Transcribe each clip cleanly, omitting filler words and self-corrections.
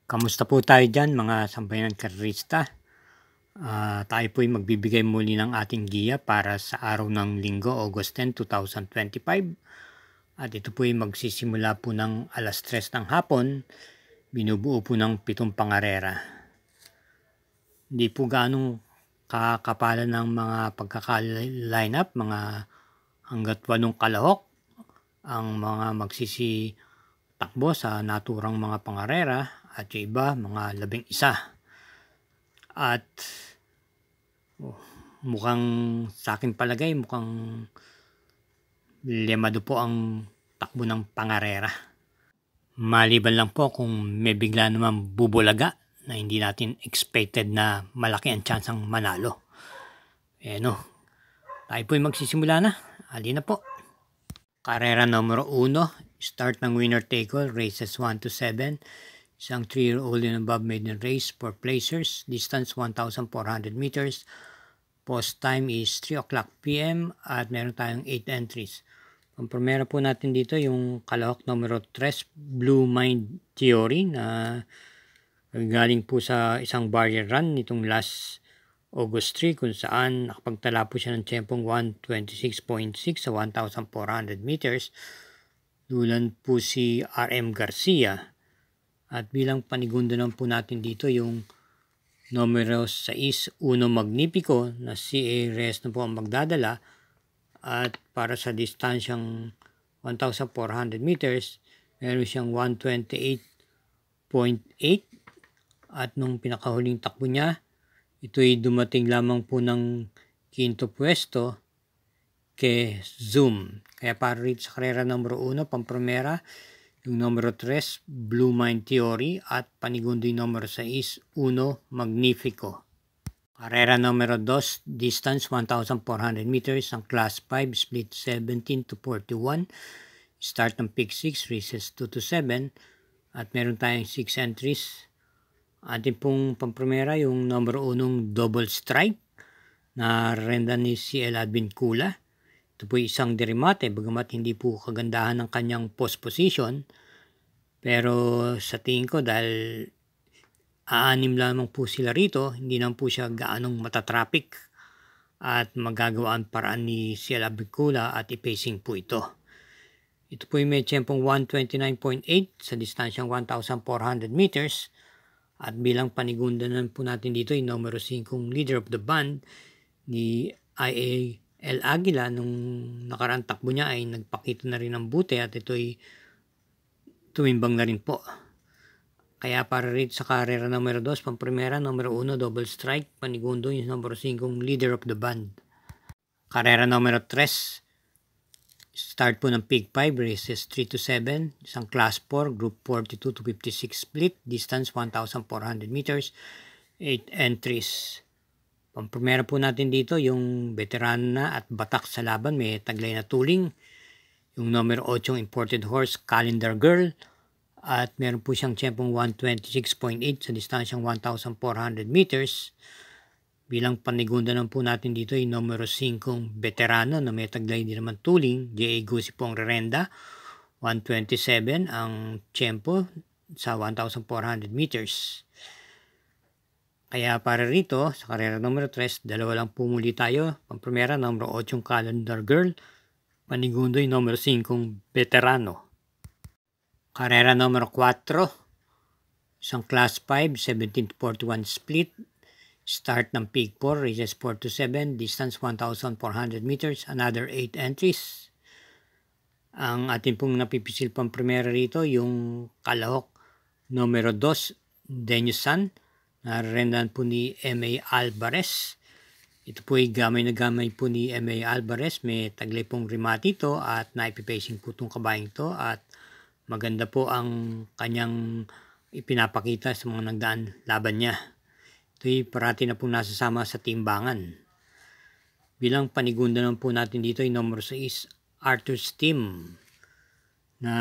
Kamusta po tayo dyan mga sambayanan karerista? Tayo po ay magbibigay muli ng ating giya para sa araw ng Linggo, August 10, 2025. At ito po ay magsisimula po ng alas 3 ng hapon, binubuo po ng 7 pangarera. Hindi po ganong kakapalan ng mga pagkaka-line up, mga hanggat 8 kalahok ang mga magsisitakbo sa naturang mga pangarera at yung iba mga 11. At mukhang sa akin palagay mukhang lemado po ang takbo ng pangarera. Maliban lang po kung may bigla naman bubulaga na hindi natin expected na malaki ang tsansang manalo. Tayo po ay magsisimula na. Halina po. Karera numero 1, start ng winner take all, races 1 to 7. Isang 3-year-old and above maiden race for placers. Distance 1,400 meters. Post time is 3 o'clock p.m. at meron tayong 8 entries. Ang primera po natin dito yung kalahok numero 3, Blue Mind Theory na galing po sa isang barrier run nitong last August 3 kung saan nakapagtala po siya ng tempong 1:26.6 sa 1,400 meters. Dulan po si RM Garcia. At bilang panigundo naman po natin dito yung numero 6, Uno Magnifico na si Reyes na po ang magdadala. At para sa distansyang 1,400 meters, meron siyang 1:28.8. At nung pinakahuling takbo niya, ito'y dumating lamang po ng 5th pwesto kay Zoom. Kaya para rito sa karera numero 1, pamprimera, yung numero 3, Blue Mind Theory at panigundo yung numero 6, Uno Magnifico. Karera numero 2, distance 1,400 meters, ang class 5, split 17 to 41. Start ng pick 6, races 2 to 7. At meron tayong 6 entries. Ating pong pamprimera yung numero 1, Double Strike na renda ni CL Advincula. Ito po isang derimate, bagamat hindi po kagandahan ng kanyang post position. Pero sa tingin ko dahil aanim lamang po sila rito, hindi naman po siya gaanong matatraffic at magagawaan paraan ni CL Advincula at ipacing po ito. Ito po yung may tiyempong 1:29.8 sa distansyang 1,400 meters. At bilang panigundanan po natin dito yung numero 5, leader of the band ni IAL Aguila. Nung nakaraang takbo niya ay nagpakita na rin ng buti at ito'y tumimbang na rin po. Kaya para rito sa karera numero 2, pamprimera, numero 1, Double Strike, panigundo yung numero 5, leader of the band. Karera numero 3, start po ng Pig 5, races 3 to 7, isang class 4, group 42 to 56 split, distance 1,400 meters, 8 entries. Pamprimera po natin dito yung veteran na at batak sa laban, may taglay na tuling. Yung numero 8, imported horse, Calendar Girl, at meron po siyang tiyempong 1:26.8 sa distansyang 1,400 meters. Bilang panigunda naman po natin dito yung numero 5, veterano na may taglay din naman tuling, J.A. Gusi pong rerenda, 1:27 ang tiyempo sa 1,400 meters. Kaya para rito, sa karera numero 3, dalawa lang po muli tayo. Pamprimera, numero 8, Calendar Girl, panigundo yung numero 5, veterano. Karera numero 4, isang class 5, 17 to 41 split, start ng Pig 4, races 4 to 7, distance 1,400 meters, another 8 entries. Ang ating pong napipisil pang primera rito, yung kalahok numero 2, Denyusan, na rendan po ni M.A. Alvarez. Ito po ay gamay na gamay po ni M.A. Alvarez, may taglay pong rimati ito at naipipacing po itong kabayang ito at maganda po ang kanyang ipinapakita sa mga nagdaan laban niya. Ito'y parati na pong nasasama sa timbangan. Bilang panigunda naman po natin dito yung numero 6, Arthur's Team na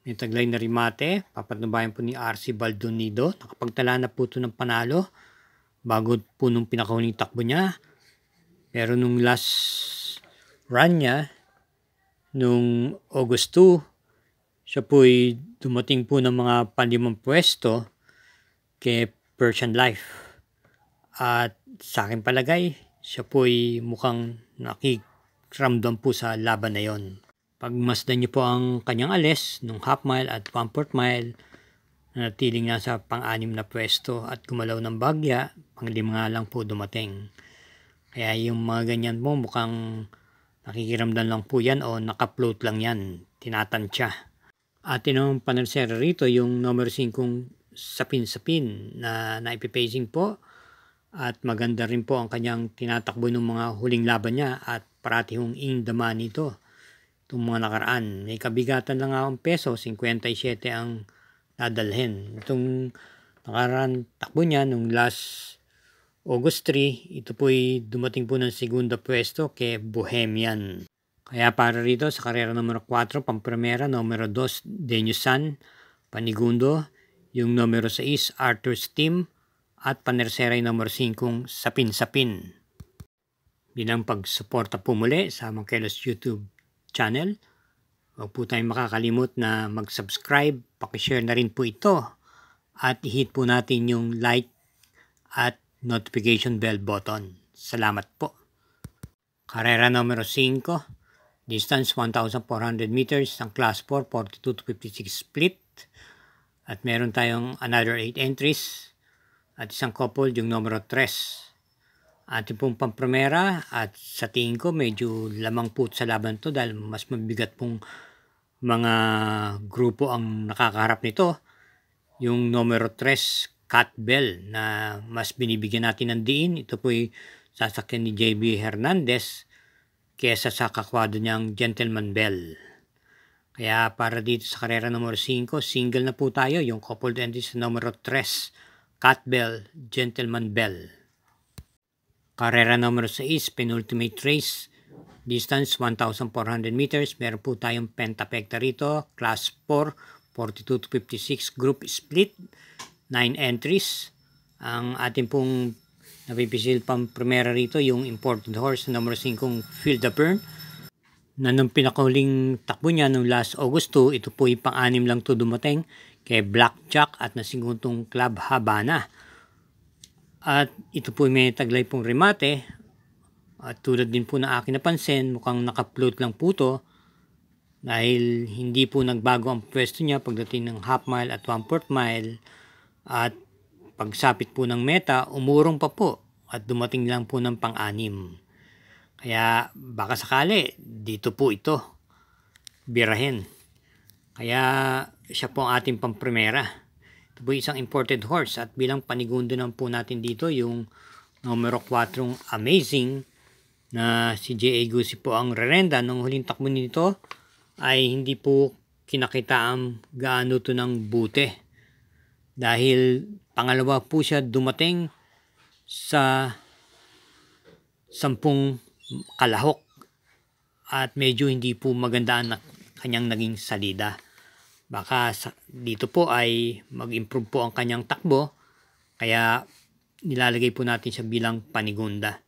may taglay na rimate. Papatnubayan po ni RC Baldonido. Nakapagtala na po ito ng panalo bago po nung pinakahuling takbo niya. Pero nung last run niya, nung August 2, Siya po'y dumating po ng mga panlimang pwesto kay Persian Life. At sa aking palagay, siya po'y mukhang nakikiramdam po sa laban na yon. Pagmasdan niyo po ang kanyang alis nung half mile at 1/4 mile, natiling nasa pang-anim na pwesto at gumalaw ng bagya, pang-lima nga lang po dumating. Kaya yung mga ganyan po mukhang nakikiramdam lang po yan o nakaploat lang yan, tinatansya. At yung panersera rito yung number 5 sapin-sapin na naipipacing po at maganda rin po ang kanyang tinatakbo ng mga huling laban niya at parati hong in the money ito. Itong mga nakaraan, may kabigatan lang ang peso, 57 ang dadalhin. Itong nakaraan takbo niya nung last August 3, ito po'y dumating po ng segunda pwesto kay Bohemian. Kaya para rito sa karera numero 4, pamprimera, numero 2, Denyusan, panigundo, yung numero 6, Arthur's Team, at panersera yung numero 5, Sapin-Sapin. Bilang pagsuporta po muli sa Mangkelos YouTube channel, huwag po tayong makakalimot na mag-subscribe, pakishare na rin po ito, at i-hit po natin yung like at notification bell button. Salamat po. Karera numero 5, distance 1,400 meters, ang class 4, 42 to 56 split. At meron tayong another 8 entries at isang couple yung numero 3. Ating pong pamprimera at sa tingin ko medyo lamang po sa laban to dahil mas mabigat pong mga grupo ang nakakaharap nito. Yung numero 3, Cat Bell, na mas binibigyan natin ng diin. Ito po'y sasakyan ni JB Hernandez kesa sa kakwado niyang Gentleman Bell. Kaya para dito sa karera numero 5, single na po tayo. Yung coupled entries sa numero 3, Cat Bell, Gentleman Bell. Karera numero 6, penultimate race, distance 1,400 meters. Meron po tayong pentapekta rito, class 4, 42 to 56, group split, 9 entries. Ang ating pong napipisil pang primera rito, yung important horse, numero 5, Feel the Burn, na nung pinakahuling takbo niya nung last August 2, ito po yung pang-anim lang to dumating kay Blackjack at nasiguntong Club Habana. At ito po may taglay pong remate. At tulad din po na akin napansin, mukhang nakaploat lang po to dahil hindi po nagbago ang pwesto niya pagdating ng half mile at 1/4 mile. At pagsapit po ng meta, umurong pa po at dumating lang po ng pang-anim. Kaya baka sakali, dito po ito birahin. Kaya siya po ang ating pamprimera. Ito po isang imported horse at bilang panigundo naman po natin dito yung numero 4, Amazing, na si J.A. Guzzi po ang rerenda. Nung huling takbo nito ay hindi po kinakitaang gaano to ng bute. Dahil pangalawa po siya dumating sa 10 kalahok at medyo hindi po maganda ang kanyang naging salida. Baka dito po ay mag-improve po ang kanyang takbo, kaya nilalagay po natin siya bilang panigunda.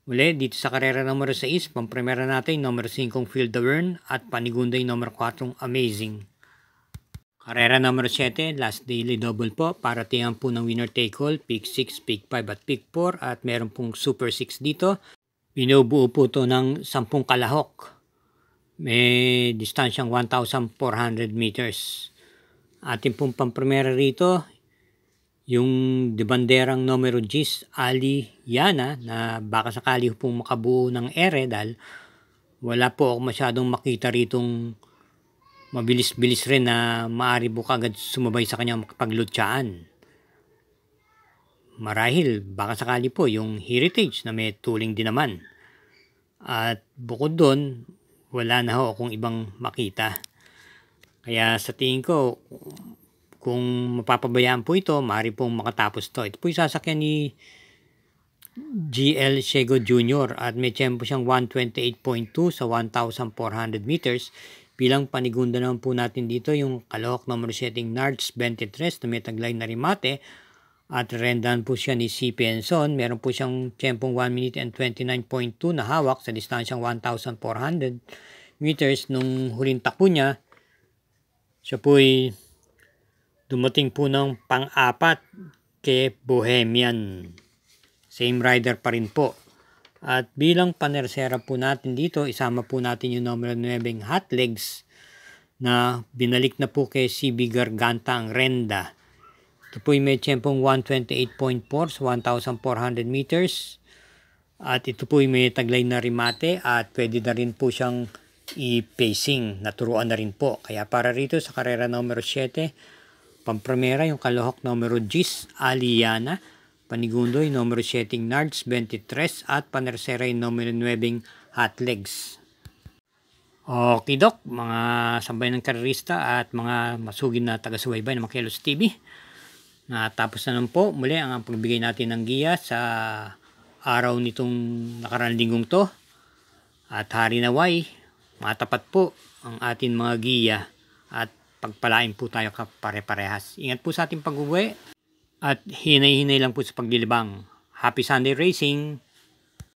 Uli, dito sa karera numero 6, pamprimera natin numero 5, Feel the Burn, at panigunda yung numero 4, Amazing. Karera numero 7, last daily double po, para tingnan po ng winner take all, pick 6, pick 5 at pick 4, at meron pong super 6 dito. Binubuo po ito ng 10 kalahok. May distansyang 1,400 meters. Ating pong pamprimera rito, yung debanderang numero 10, Ali Yana, na baka sakali pong makabuo ng ere dahil wala po ako masyadong makita ritong mabilis-bilis rin na maaari po kagad sumabay sa kanyang makapaglutsaan. Marahil baka sakali po yung Heritage na may tuling din naman. At bukod doon, wala na ho akong ibang makita. Kaya sa tingin ko, kung mapapabayaan po ito, maaari pong makatapos to. Ito po yung sasakyan ni GL Shego Jr. at may tempo siyang 128.2 sa 1,400 meters. Bilang panigunda naman po natin dito yung kalahok numero 7 Nards 23 na may taglay na rimate. At rendan po siya ni C. Penson. Meron po siyang tempong 1 minute and 29.2 na hawak sa distansyang 1,400 meters. Nung huling takbo niya, Siya po'y dumating po ng pang-apat kay Bohemian. Same rider pa rin po. At bilang panersera po natin dito, isama po natin yung numero 9 Hot Legs na binalik na po kay CB Garganta ang Renda. Ito po'y may tiyempong 128.4 sa 1,400 meters. At ito po'y may taglay na remate at pwede na rin po siyang i-pacing. Naturuan na rin po. Kaya para rito sa karera numero 7, pampremera yung kalohok numero 10 Aliana, panigundoy numero 7 Nards 23 at panersera yung numero 9 Hot Legs. Okay dok, mga sambay ng karerista at mga masugid na taga-subaybay ng Makilos TV. Natapos na naman po muli ang pagbigay natin ng giya sa araw nitong nakaraang linggong to. At hari naway, matapat po ang ating mga giya at pagpalain po tayo kapare-parehas. Ingat po sa ating pag-uwi at hinay-hinay lang po sa paglilibang. Happy Sunday Racing!